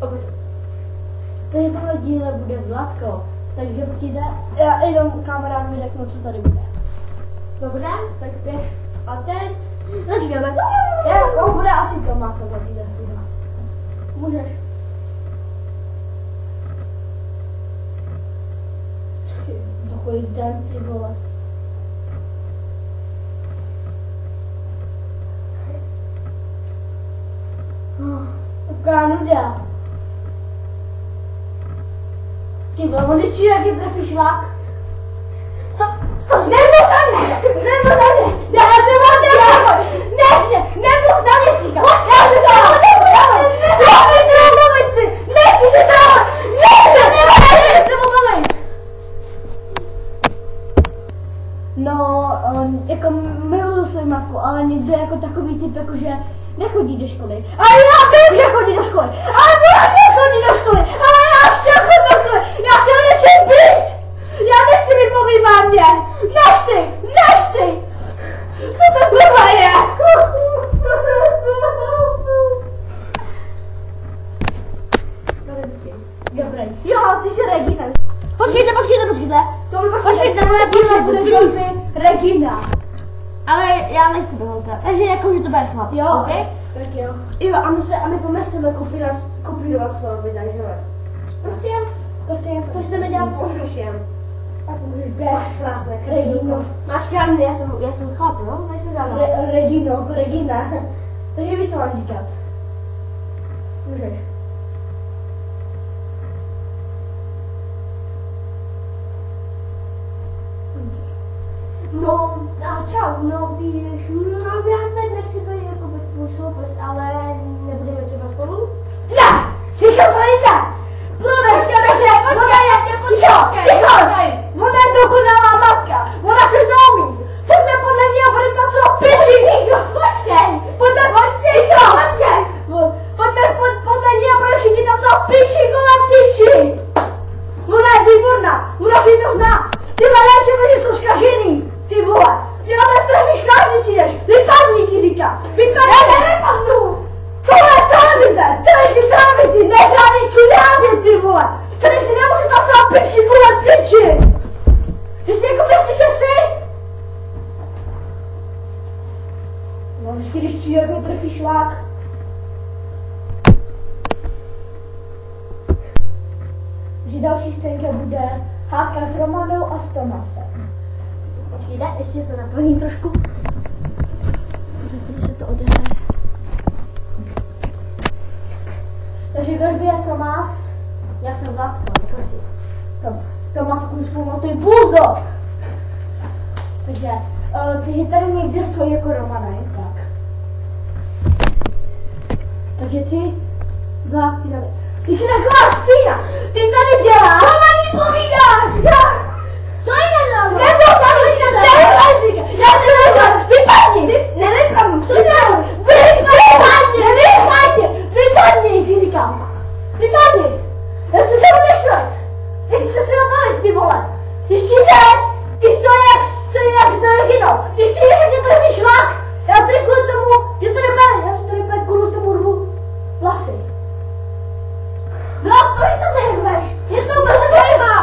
To je tohle díle bude Vladko, takže přijde, já jenom kamarád mi řeknu, co tady bude. Dobře, tak běž a teď začneme. On bude asi doma, tohle díle. Můžeš. Takový den, ty vole. Taková nuda. Ty vole, on ještě jak je trefí šlák. Co? Nebuď na mě! Nebuď na mě! Já se vám nebuď na mě říkat! Já se vám nebuď na mě! Nechci se dávat! Nechci se mluvit! No, jako miluju svou matku, ale někdo jako takový typ, jakože nechodí do školy. Ale já vím, že chodí do školy! Ale já nechodí do školy! Ale já chci chodit do školy! Já chci o něčem být! Já nechci být mluvit mámě! Nechci! Co to byla je? Dobrý. Jo, ty jsi Regina. Počkejte. Počkejte, moje píče bude Regina. Ale já nechci být holka, takže jako, že to bude chlap. Jo, okay? Tak jo. Jo, a my to nechceme kopírovat formy, takže prostě to chceme dělat pořešem. Tak můžeš běž, krásné, Regino. Máš pravdu, já jsem chlap, no? Regina. Takže víš, co mám říkat. Můžeš. No, čau, no víš, no já teď nechci to jako být tvůj soupeř, ale nebudeme třeba spolu? Ne! Říkám to nejde! Ticho! Ona je dokonalá matka! Ona se neumí! Pojďme podle ní a budeme tam co piči! Počkej! Pojďme podle ní a budeme všichni tam co piči kolem tyči! Ona je výborná! Ona si to zná! Ty léče, že jsou zkažený! Ty vole! Ty na mě trefíš šlápni si jdeš! Vypadni, ti říkám! Vypadni! Já nevypadnu! Tohle je televize! Televizi! Nežádný čudámě, ty vole! Tady si nemůžu tam dát piči kolem tyči! Jestli jako myslíš, že jsi? No vždycky, když přijde, jako trefí šlák. Takže další scénka bude hádka s Romanou a s Tomasem. Počkejte, ještě to naplním trošku. Tady se to odehraje. Takže kdo je Tomas? Já jsem Vladko, jako ty. Tomas už pamatuje bulldog. Takže tady někde stojí jako Romana, jen tak. Takže 3, 2, 1. Ty jsi taková špína! Ty tady děláš! Co mi povídáš? Co jiného? Já si nevěděl! Vypadni! Nevypadni! Co děláš? Vypadni! Ty říkám! Vypadni! Já se sem nešel! Teď se s tím bavit, ty vole! Ty štíte! Ty to je jak s Reginou! Ty štíte, že mě trefíš šlák! Já tady kvůli tomu, je to nebude! Já si tady pět kvůli tomu rvu vlasy! No, co mi to zajímáš? Mě to vůbec nezajímá!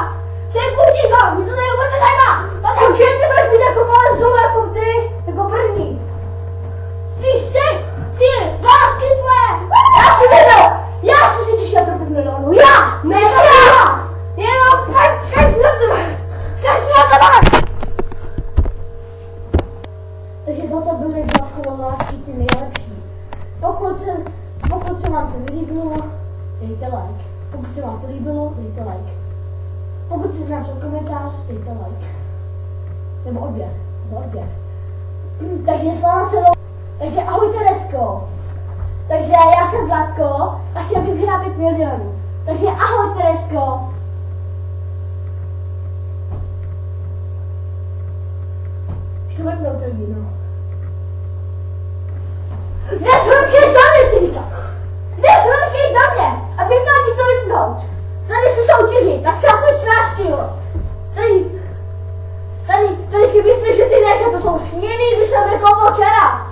To je putíka, mě to tady vůbec nezajímá! A tak že ty budeš mít jako malé znovu jako ty, jako první! Ty, vlásky tvoje! Já si věděl! Já si si těšil pro první milionů! Já! Ne, já! Jenom kaž na tebe! Takže toto byly Vladkovo lásky ty nejlepší. Pokud se vám to líbilo, dejte like. Pokud se vám to líbilo, dejte like. Pokud si napsal komentář, dejte like. Nebo odběr. Takže s váma se Takže ahoj Teresko. Takže já jsem Vladko a chtěl bych vyhrát 5 milionů. Takže ahoj Teresko. Što vypnout ten víno? Nezvrkej do mě, ty říkám! Nezvrkej do mě! A vypnátí to vypnout! Tady se soutěží, tak třeba jsme sváštil! Tady si myslíš, že ty než, to jsou sněný, když jsem nekoupil včera!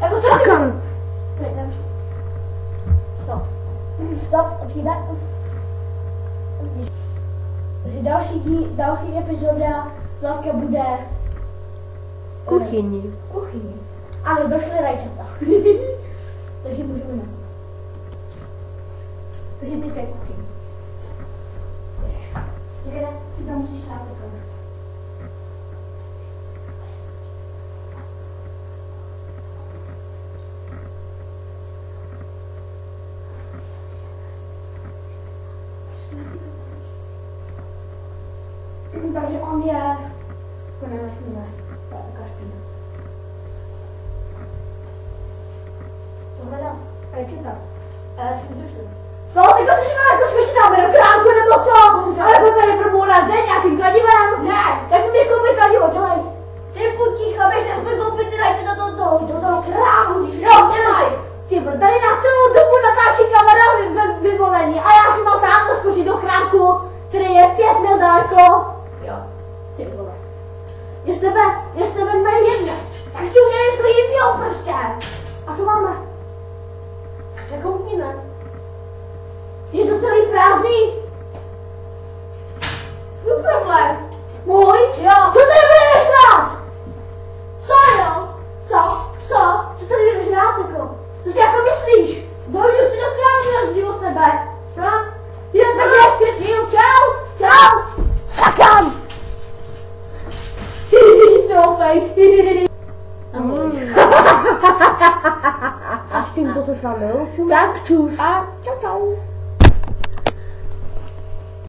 Jako co si... Stop. Stop, počkejte. Další epizoda Zlatka bude v kuchyni. Ano, došly rajčata. Takže můžeme na to. Takže teďka je kuchyni. Čekaj, ty tam musíš dát takové. Takže on je... Konečně. Každý. Co hledám? Rajčata. No, tak to si dáme do kránku, nebo co? Ale to tady prvou na zeď nějakým kladivem? Ne. Tak mi běž koupit kladivo, dělej. Ty buď ticho, běž se aspoň koupit ty rajčata do toho krámu, když jo, dělej. Ty bro, tady nás celou dobu natáčí kamera vyvolení a já si mám táto zkusit do kránku, který je 5 mil daleko. Jo, ty vole. Je z tebe mé jedna. Tak si udělej to jiného prostě. A co máme? Tak se koupíme. Je to celý prázdný. Tvůj problém. Můj? Jo. Co tady budeš rád? Co jo? Co tady budeš rád jako? Co si jako myslíš? Dojdu si do krámy rozdíl od tebe. Co? Jo, tak je zpět, jo, čau. Sakám. Trollface. A s tímto se s vámi loučím. Tak čus. A čau.